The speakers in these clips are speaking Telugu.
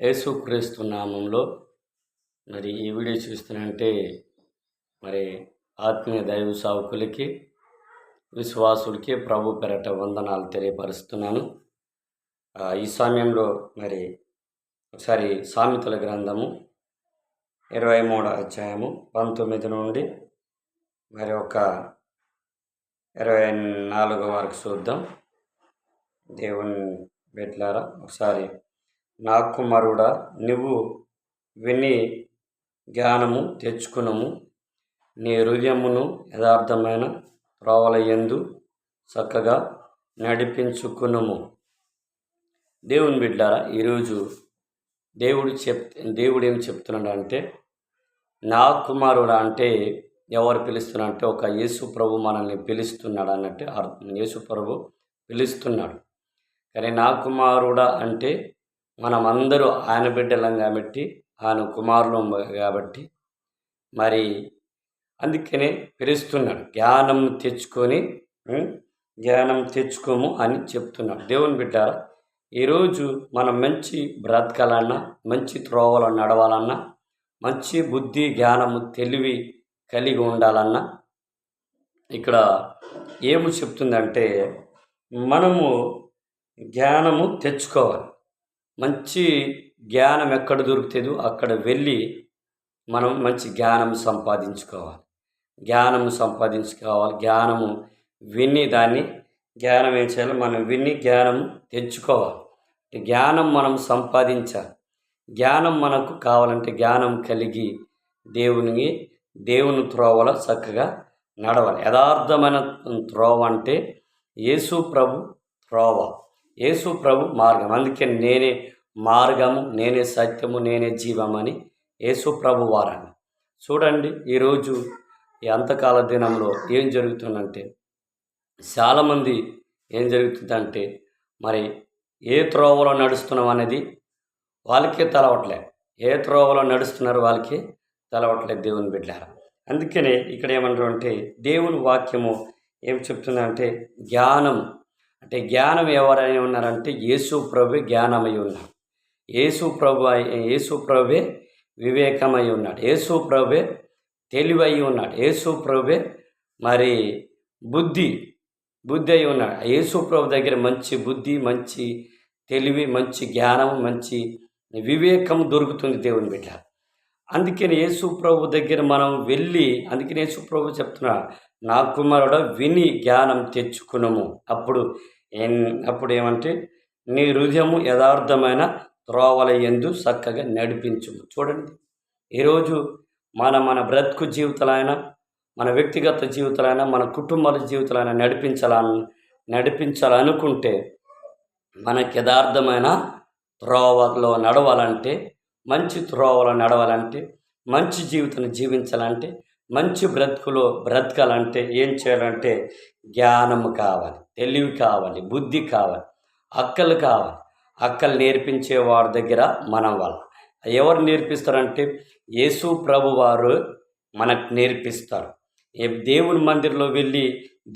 యేసుక్రీస్తు నామంలో మరి ఈ వీడియో చూస్తున్నంటే మరి ఆత్మీయ దైవ సావుకులకి విశ్వాసులకి ప్రభు పెరట వందనాలు తెలియపరుస్తున్నాను. ఈ సమయంలో మరి ఒకసారి సామెతల గ్రంథము 23వ అధ్యాయము 19 నుండి మరి ఒక 24 వరకు చూద్దాం. దేవుని బిడ్డలారా, ఒకసారి నా కుమారుడా, నువ్వు విని జ్ఞానము తెచ్చుకునము, నీ హృదయమును యథార్థమైన త్రోవల యందు చక్కగా నడిపించుకునుము. దేవుని బిడ్డలారా, ఈరోజు దేవుడు ఏం చెప్తున్నాడు అంటే, నా కుమారుడా అంటే ఎవరు పిలుస్తున్నాడంటే ఒక యేసు ప్రభు మనల్ని పిలుస్తున్నాడు అన్నట్టు అర్థం. యేసు ప్రభు పిలుస్తున్నాడు. కానీ నా కుమారుడా అంటే మనమందరూ ఆయన బిడ్డలం కాబట్టి, ఆయన కుమారులం కాబట్టి మరి అందుకనే పిలుస్తున్నాడు. జ్ఞానం తెచ్చుకోము అని చెప్తున్నాడు. దేవుని బిడ్డారా, ఈరోజు మనం మంచి బ్రతకాలన్నా, మంచి త్రోవలో నడవాలన్నా, మంచి బుద్ధి జ్ఞానము తెలివి కలిగి ఉండాలన్నా ఇక్కడ ఏమి చెప్తుందంటే, మనము జ్ఞానము తెచ్చుకోవాలి. మంచి జ్ఞానం ఎక్కడ దొరుకుతుందో అక్కడ వెళ్ళి మనం మంచి జ్ఞానం సంపాదించుకోవాలి. జ్ఞానము విని దాన్ని జ్ఞానం ఏం చేయాలి, మనం విని జ్ఞానం తెచ్చుకోవాలి. జ్ఞానం మనం సంపాదించాలి. జ్ఞానం మనకు కావాలంటే జ్ఞానం కలిగి దేవుని త్రోవలో చక్కగా నడవాలి. యథార్థమైన త్రోవ అంటే యేసు ప్రభు త్రోవ, యేసు ప్రభు మార్గం. అందుకే నేనే మార్గము, నేనే సత్యము, నేనే జీవమని యేసు ప్రభు వారాన్ని. చూడండి, ఈరోజు ఈ అంతకాల దినంలో ఏం జరుగుతుందంటే, చాలామంది ఏం జరుగుతుందంటే మరి ఏ త్రోవలో నడుస్తున్నాం అనేది వాళ్ళకే తెలవట్లేదు. ఏ త్రోవలో నడుస్తున్నారు వాళ్ళకి తెలవట్లేదు. దేవుని బిడ్డలారా, అందుకనే ఇక్కడ ఏమంటారంటే దేవుని వాక్యము ఏం చెప్తుందంటే, జ్ఞానం ఎవరైనా ఉన్నారంటే యేసు ప్రభు జ్ఞానమై ఉన్నాడు. యేసు ప్రభువే వివేకమై ఉన్నాడు. యేసు ప్రభువే తెలివై ఉన్నాడు. యేసు ప్రభువే మరి బుద్ధి అయి ఉన్నాడు. యేసు ప్రభు దగ్గర మంచి బుద్ధి, మంచి తెలివి, మంచి జ్ఞానం, మంచి వివేకం దొరుకుతుంది. దేవుని బిడ్డ, అందుకని యేసు ప్రభు దగ్గర మనం వెళ్ళి, అందుకని యేసు ప్రభు చెప్తున్నాడు, నా కుమారుడా విని జ్ఞానం తెచ్చుకునము. అప్పుడు ఏమంటే, నీ హృదయము యథార్థమైన త్రోవల యందు చక్కగా నడిపించుము. చూడండి, ఈరోజు మన బ్రతుకు జీవితాలైనా, మన వ్యక్తిగత జీవితాలైనా, మన కుటుంబాల జీవితాలైనా నడిపించాలనుకుంటే మనకి యథార్థమైన త్రోవలో నడవాలంటే, మంచి త్రోవలో నడవాలంటే, మంచి జీవితం జీవించాలంటే, మంచి బ్రతకాలంటే ఏం చేయాలంటే జ్ఞానము కావాలి, తెలివి కావాలి, బుద్ధి కావాలి, అక్కలు కావాలి. అక్కలు నేర్పించే వారి దగ్గర మనం వాళ్ళ ఎవరు నేర్పిస్తారంటే యేసు ప్రభు వారు మనకు నేర్పిస్తారు. దేవుని మందిరంలో వెళ్ళి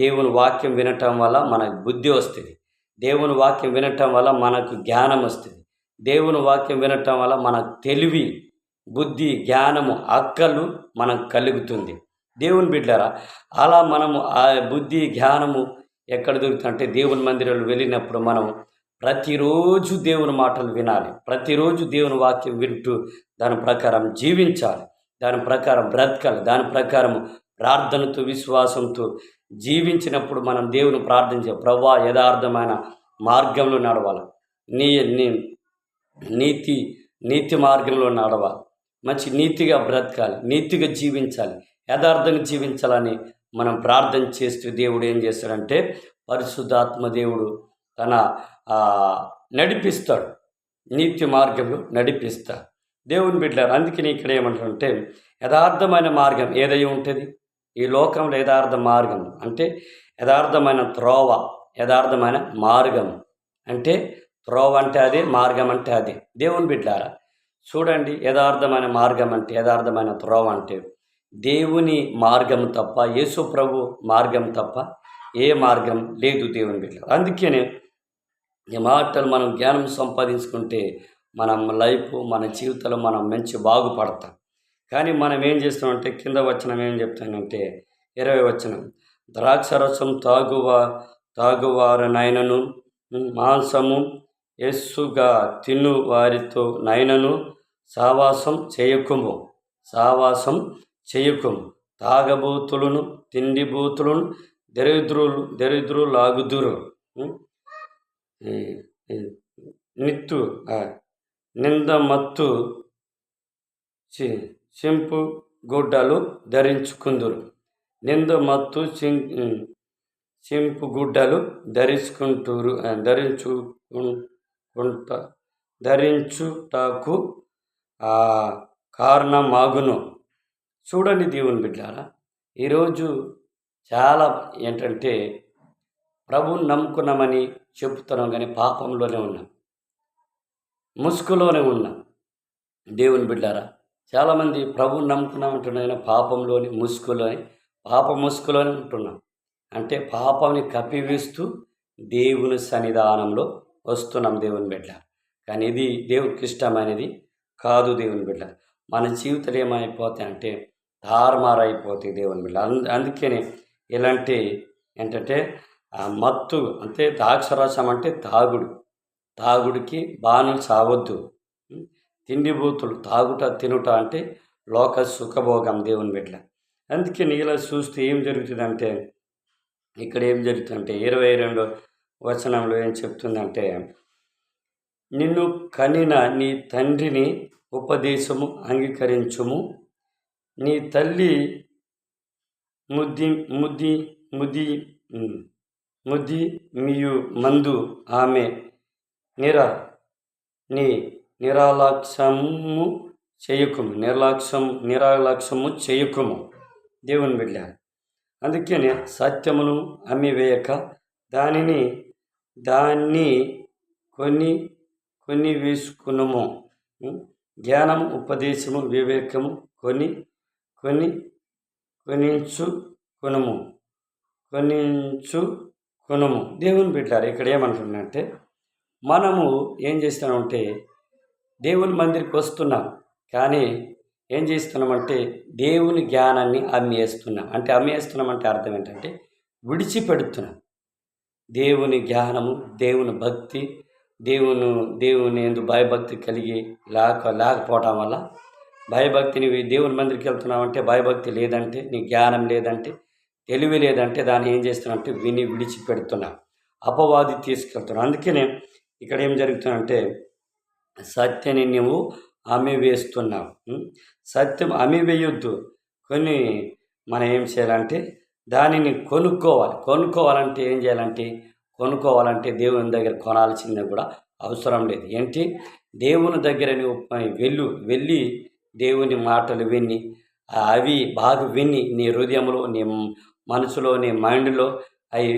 దేవుని వాక్యం వినటం వల్ల మనకు బుద్ధి వస్తుంది. దేవుని వాక్యం వినటం వల్ల మనకు జ్ఞానం వస్తుంది. దేవుని వాక్యం వినటం వల్ల మనకు తెలివి, బుద్ధి, జ్ఞానము, అక్కలు మనకు కలుగుతుంది. దేవుని బిడ్డలారా, అలా మనము ఆ బుద్ధి జ్ఞానము ఎక్కడ దొరుకుతుందంటే దేవుని మందిరంలో వెళ్ళినప్పుడు మనం ప్రతిరోజు దేవుని మాటలు వినాలి. ప్రతిరోజు దేవుని వాక్యం వింటూ దాని ప్రకారం జీవించాలి, దాని ప్రకారం బ్రతకాలి. దాని ప్రకారం ప్రార్థనతో, విశ్వాసంతో జీవించినప్పుడు మనం దేవుని ప్రార్థించే, ప్రభువా యథార్థమైన మార్గంలో నడవాలి, నీతి మార్గంలో నడవాలి, మంచి నీతిగా బ్రతకాలి, నీతిగా జీవించాలి, యథార్థంగా జీవించాలని మనం ప్రార్థన చేస్తూ దేవుడు ఏం చేస్తాడంటే పరిశుద్ధాత్మ దేవుడు తన నడిపిస్తాడు, నీతి మార్గంలో నడిపిస్తాడు. దేవుని బిడ్డలారా, అందుకని ఇక్కడ ఏమంటారంటే యథార్థమైన మార్గం ఏదై ఉంటుంది ఈ లోకంలో, యథార్థ మార్గం అంటే యథార్థమైన త్రోవ, యథార్థమైన మార్గం అంటే త్రోవ అంటే అదే, మార్గం అంటే అదే. దేవుని బిడ్డలారా, చూడండి, యథార్థమైన మార్గం అంటే, యథార్థమైన త్రోవ అంటే దేవుని మార్గం తప్ప, యేసు ప్రభు మార్గం తప్ప ఏ మార్గం లేదు. దేవుని బిడ్డలారా, అందుకనే ఈ మాటలు మనం జ్ఞానం సంపాదించుకుంటే మన జీవితంలో మనం మంచి బాగుపడతాం. కానీ మనం ఏం చేస్తామంటే కింద వచనం ఏం చెప్తానంటే 20 వచనం, ద్రాక్షరసం తాగువారనైనను మాంసము ఎస్సుగా తిను వారితో నైనను సావాసం చేయకుము. తాగబోతులను తిండిబోతులను దరిద్రులాగుదురు. నిత్తు నిందమత్తు చింపు గుడ్డలు ధరించుకుందురు. నిందమత్తు చింపు గుడ్డలు ధరించుటకు కారణమాగును. చూడండి దేవుని బిడ్డలారా, ఈరోజు చాలా ఏంటంటే ప్రభువుని నమ్ముకున్నామని చెప్తున్నాం, కానీ పాపంలోనే ఉన్నాం, ముసుగులోనే ఉన్నాం. దేవుని బిడ్డారా, చాలామంది ప్రభువుని నమ్ముకున్నామంటున్నా పాపంలోని ముసుగులోనే ఉంటున్నాం. అంటే పాపాన్ని కప్పివేస్తూ దేవుని సన్నిధానంలో వస్తున్నాం దేవుని బిడ్డ. కానీ ఇది దేవునికి ఇష్టమైనది కాదు దేవుని బిడ్డ. మన జీవితాలు ఏమైపోతాయి అంటే తారుమారైపోతాయి దేవుని బిడ్డ. అందుకనే ఇలాంటి ఏంటంటే మత్తు అంటే ద్రాక్షరసం అంటే తాగుడికి బాణలు సావద్దు. తిండిబూతులు తినుట అంటే లోక సుఖభోగం దేవుని బిడ్డ. అందుకే ఇలా చూస్తే ఏం జరుగుతుందంటే, ఇక్కడ ఏం జరుగుతుందంటే 22 వచనంలో ఏం చెప్తుందంటే, నిన్ను కనిన నీ తండ్రిని ఉపదేశము అంగీకరించుము, నీ తల్లి ముద్ది మియు మందు ఆమె నిర్లక్ష్యము చేయకుము దేవుని బిడ్డ. అందుకనే సత్యమును అమ్మివేయక దాన్ని కొని వేసుకునుము. జ్ఞానము ఉపదేశము వివేకము కొనించుకునుము. దేవుని బిడ్డారు, ఇక్కడ ఏమంటుందంటే మనము ఏం చేస్తున్నామంటే దేవుని మందిరికి వస్తున్నాం, కానీ ఏం చేస్తున్నామంటే దేవుని జ్ఞానాన్ని అమ్మేస్తున్నాం. అంటే అమ్మేస్తున్నామంటే అర్థం ఏంటంటే విడిచిపెడుతున్నాం. దేవుని జ్ఞానము, దేవుని భక్తి, దేవుని ఎందు భయభక్తి కలిగి లేకపోవడం వల్ల, భయభక్తిని దేవుని మందిరికి వెళ్తున్నామంటే భయభక్తి లేదంటే, నీ జ్ఞానం లేదంటే, తెలివి లేదంటే దాన్ని ఏం చేస్తున్నామంటే విడిచిపెడుతున్నాం, అపవాది తీసుకెళ్తున్నాం. అందుకనే ఇక్కడ ఏం జరుగుతుందంటే సత్యాన్ని నువ్వు అమ్మివేస్తున్నావు. సత్యం అమ్మివేయొద్దు. మనం ఏం చేయాలంటే దానిని కొనుక్కోవాలంటే ఏం చేయాలంటే దేవుని దగ్గర కొనాల్సిందే కూడా అవసరం లేదు. ఏంటి, దేవుని దగ్గర నువ్వు వెళ్ళి దేవుని మాటలు విని అవి బాగా విని నీ హృదయంలో, నీ మనసులో, నీ మైండ్లో అవి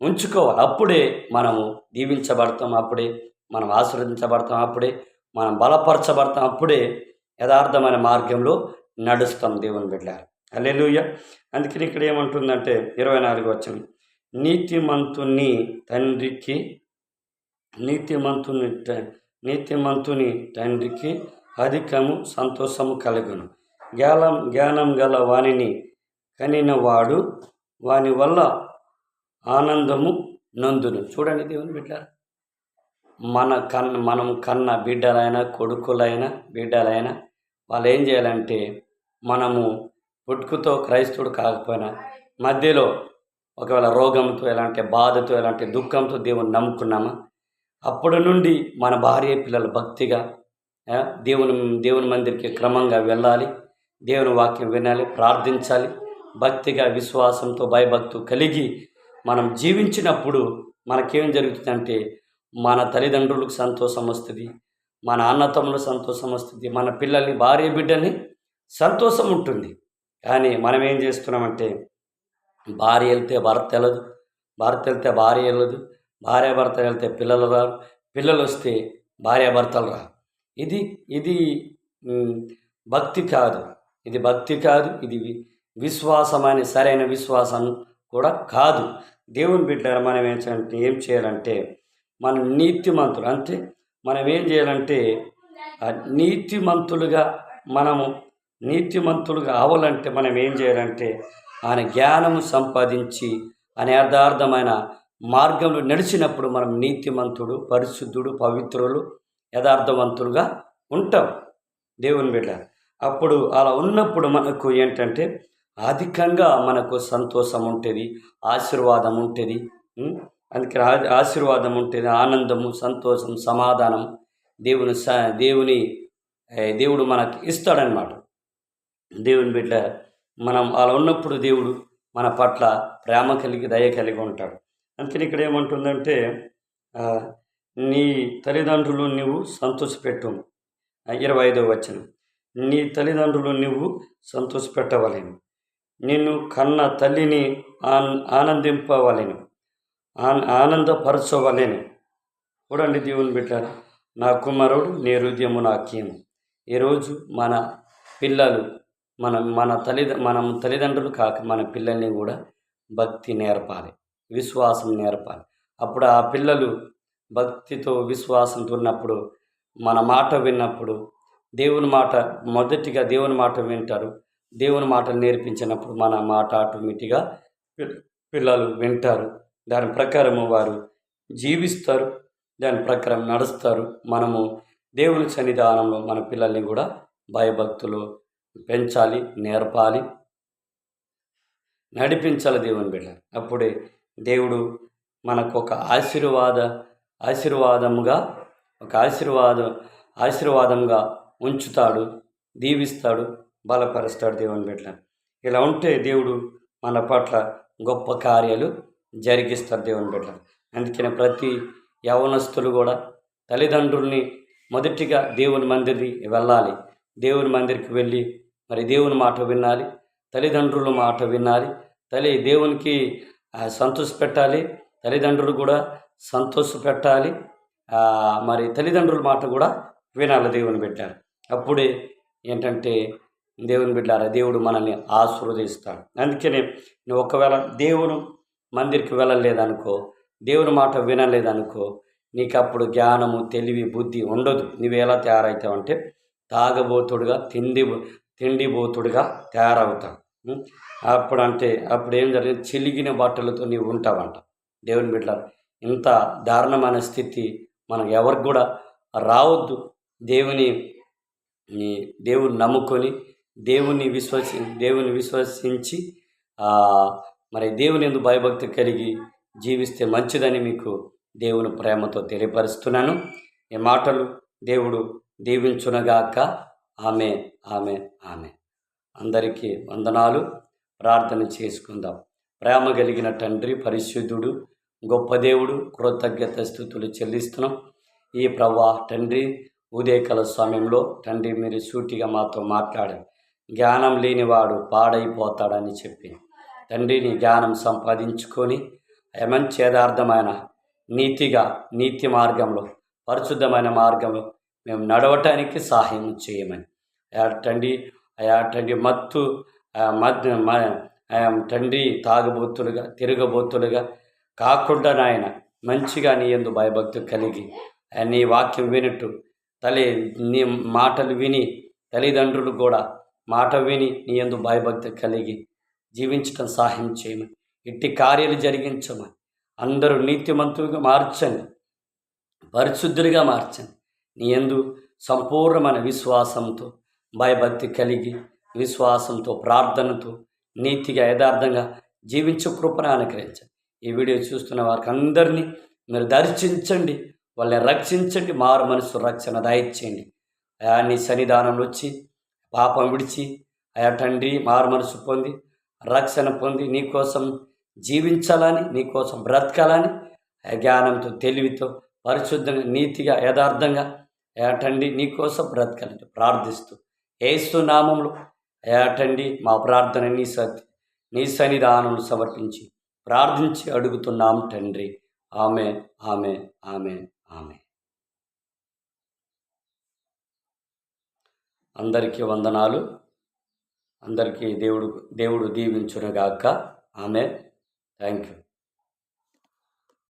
ఉంచుకోవాలి. అప్పుడే మనము దీవించబడతాం, అప్పుడే మనం ఆశీర్వదించబడతాం, అప్పుడే మనం బలపరచబడతాం, అప్పుడే యథార్థమైన మార్గంలో నడుస్తాం దేవుని బిడ్డ. హల్లెలూయా. అందుకని ఇక్కడ ఏమంటుందంటే 24 వచనం, నీతిమంతుని తండ్రికి అధికము సంతోషము కలుగును. జ్ఞానం గల వానిని కనినవాడు వాని వల్ల ఆనందము నందును. చూడండి దేవుని బిడ్డ, మనం కన్న బిడ్డలైనా, కొడుకులైనా, బిడ్డలైనా వాళ్ళు ఏం చేయాలంటే, మనము పుట్టుకతో క్రైస్తవుడు కాకపోయినా మధ్యలో ఒకవేళ రోగంతో, ఎలాంటి బాధతో, ఎలాంటి దుఃఖంతో దేవుని నమ్ముకున్నామా, అప్పటి నుండి మన భార్య పిల్లలు భక్తిగా దేవుని మందిరికి క్రమంగా వెళ్ళాలి, దేవుని వాక్యం వినాలి, ప్రార్థించాలి, భక్తిగా, విశ్వాసంతో, భయభక్తు కలిగి మనం జీవించినప్పుడు మనకేం జరుగుతుందంటే మన తల్లిదండ్రులకు సంతోషం వస్తుంది, మన అన్నతమ్ములు సంతోషం వస్తుంది, మన పిల్లల్ని, భార్య బిడ్డని సంతోషం ఉంటుంది. కానీ మనం ఏం చేస్తున్నామంటే భార్య వెళ్తే భర్త వెళ్ళదు, భర్త వెళ్తే భార్య వెళ్ళదు, భార్య భర్త వెళ్తే పిల్లలు రారు, పిల్లలు వస్తే భార్య భర్తలు రారు. ఇది భక్తి కాదు, ఇది విశ్వాసమైన సరైన విశ్వాసం కూడా కాదు. దేవుని బిడ్డ మనం ఏం చేయాలంటే మనం నీతిమంతులు, అంటే మనం ఏం చేయాలంటే ఆ నీతిమంతులుగా మనము నీతిమంతులుగా అవ్వాలంటే మనం ఏం చేయాలంటే ఆయన జ్ఞానము సంపాదించి అనే యథార్థమైన మార్గంలో నడిచినప్పుడు మనం నీతిమంతుడు, పరిశుద్ధుడు, పవిత్రులు, యథార్థవంతులుగా ఉంటాం దేవుని బిడ్డ. అప్పుడు అలా ఉన్నప్పుడు మనకు ఏంటంటే అధికంగా మనకు సంతోషం ఉంటుంది, ఆశీర్వాదం ఉంటుంది. అందుకే ఆశీర్వాదం ఉంటుంది, ఆనందము, సంతోషం, సమాధానం దేవుని దేవుడు మనకి ఇస్తాడనమాట. దేవుని బిడ్డ మనం అలా ఉన్నప్పుడు దేవుడు మన పట్ల ప్రేమ కలిగి దయ కలిగి ఉంటాడు. అందుకని ఇక్కడ ఏమంటుందంటే నీ తల్లిదండ్రులు నువ్వు సంతోషపెట్టు. 25వ వచనం, నీ తల్లిదండ్రులు నువ్వు సంతోషపెట్టవలేను, నిన్ను కన్న తల్లిని ఆనందింపవలేను, ఆనందపరచవలేను. చూడండి దేవుని బిడ్డ, నా కుమారుడు నీ హృదయము నాకేము. ఈరోజు మన పిల్లలు మనం తల్లిదండ్రులు కాక మన పిల్లల్ని కూడా భక్తి నేర్పాలి, విశ్వాసం నేర్పాలి. అప్పుడు ఆ పిల్లలు భక్తితో విశ్వాసంతో ఉన్నప్పుడు మన మాట విన్నప్పుడు మొదటిగా దేవుని మాట వింటారు. దేవుని మాటలు నేర్పించినప్పుడు మన మాట ఆటోమేటిక్గా పిల్లలు వింటారు. దాని ప్రకారము వారు జీవిస్తారు, దాని ప్రకారం నడుస్తారు. మనము దేవుని సన్నిధానంలో మన పిల్లల్ని కూడా భయభక్తులు పెంచాలి, నేర్పాలి, నడిపించాలి దేవుని బిడ్డ. అప్పుడే దేవుడు మనకు ఒక ఆశీర్వాదంగా ఉంచుతాడు, దీవిస్తాడు, బలపరుస్తాడు దేవుని బిడ్డ. ఇలా ఉంటే దేవుడు మన పట్ల గొప్ప కార్యాలు జరిగిస్తారు దేవుని బిడ్డ. అందుకని ప్రతి యవనస్తులు కూడా తల్లిదండ్రుల్ని మొదటిగా దేవుని మందిరికి వెళ్ళాలి. దేవుని మందిరికి వెళ్ళి మరి దేవుని మాట వినాలి, తల్లిదండ్రుల మాట వినాలి, దేవునికి సంతోషపెట్టాలి, తల్లిదండ్రులు కూడా సంతోషపెట్టాలి. మరి తల్లిదండ్రుల మాట కూడా వినాలి దేవుని బిడ్డారు. అప్పుడే ఏంటంటే దేవుని బిడ్డారా దేవుడు మనల్ని ఆశీర్వదిస్తాడు. అందుకనే నువ్వు ఒకవేళ దేవుని మందిరికి వెళ్ళలేదనుకో, దేవుని మాట వినలేదనుకో, నీకు అప్పుడు జ్ఞానము, తెలివి, బుద్ధి ఉండదు. నువ్వు ఎలా తయారవుతావంటే తాగబోతుడుగా, తిండిబోతుడుగా తయారవుతావు. అప్పుడు ఏం జరిగింది, చిలిగిన బట్టలతో నీవు ఉంటావంట. దేవుని బిడ్డ, ఇంత దారుణమైన స్థితి మనం ఎవరికి కూడా రావద్దు. దేవుని నమ్ముకొని దేవుని విశ్వసించి మరి దేవుని యందు భయభక్తి కలిగి జీవిస్తే మంచిదని మీకు దేవుని ప్రేమతో తెలియపరుస్తున్నాను. ఈ మాటలు దేవుడు దీవించునగాక. Amen, amen, amen. అందరికీ వందనాలు. ప్రార్థన చేసుకుందాం. ప్రేమ కలిగిన తండ్రి, పరిశుద్ధుడు, గొప్ప దేవుడు, కృతజ్ఞత స్తుతులు చెల్లిస్తున్నాం. ఈ ప్రభా తండ్రి, ఉదయకాల సమయంలో తండ్రి మీరు సూటిగా మాతో మాట్లాడారు. జ్ఞానం లేనివాడు పాడైపోతాడని చెప్పి తండ్రి, నీ జ్ఞానం సంపాదించుకొని మంచి యథార్థమైన నీతి మార్గంలో, పరిశుద్ధమైన మార్గంలో మేము నడవటానికి సహాయం చేయమని తండ్రి తండ్రి తాగబోతులుగా, తిరగబోతులుగా కాకుండా నాయన మంచిగా నీ యందు భయభక్తి కలిగి నీ వాక్యం వినట్టు నీ మాటలు విని తల్లిదండ్రులు కూడా మాట విని నీ యందు భయభక్తి కలిగి జీవించడం సహాయం చేయమని, ఇట్టి కార్యాలు జరిగించమని, అందరూ నీతిమంతులుగా మార్చండి, పరిశుద్ధులుగా మార్చండి. నీ యందు సంపూర్ణమైన విశ్వాసంతో భయభక్తి కలిగి విశ్వాసంతో ప్రార్థనతో నీతిగా యథార్థంగా జీవించే కృపను అనుగ్రహించండి. ఈ వీడియో చూస్తున్న వారికి అందరినీ మీరు దర్శించండి, వాళ్ళని రక్షించండి, మారు మనసు రక్షణ దయచేయండి. నీ సన్నిధానంలో వచ్చి పాపం విడిచి తండ్రి మారు మనసు పొంది రక్షణ పొంది నీకోసం జీవించాలని, నీకోసం బ్రతకాలని జ్ఞానంతో, తెలివితో, పరిశుద్ధంగా, నీతిగా, యథార్థంగా తండ్రి నీకోసం బ్రతకాలని ప్రార్థిస్తూ యేసు నామములో తండ్రి మా ప్రార్థన నీ సన్నిధానంలో సమర్పించి ప్రార్థించి అడుగుతున్నాం తండ్రి. Amen, amen, amen, amen. అందరికీ వందనాలు. అందరికీ దేవుడు దీవించునుగాక. ఆమెన్. Thank you.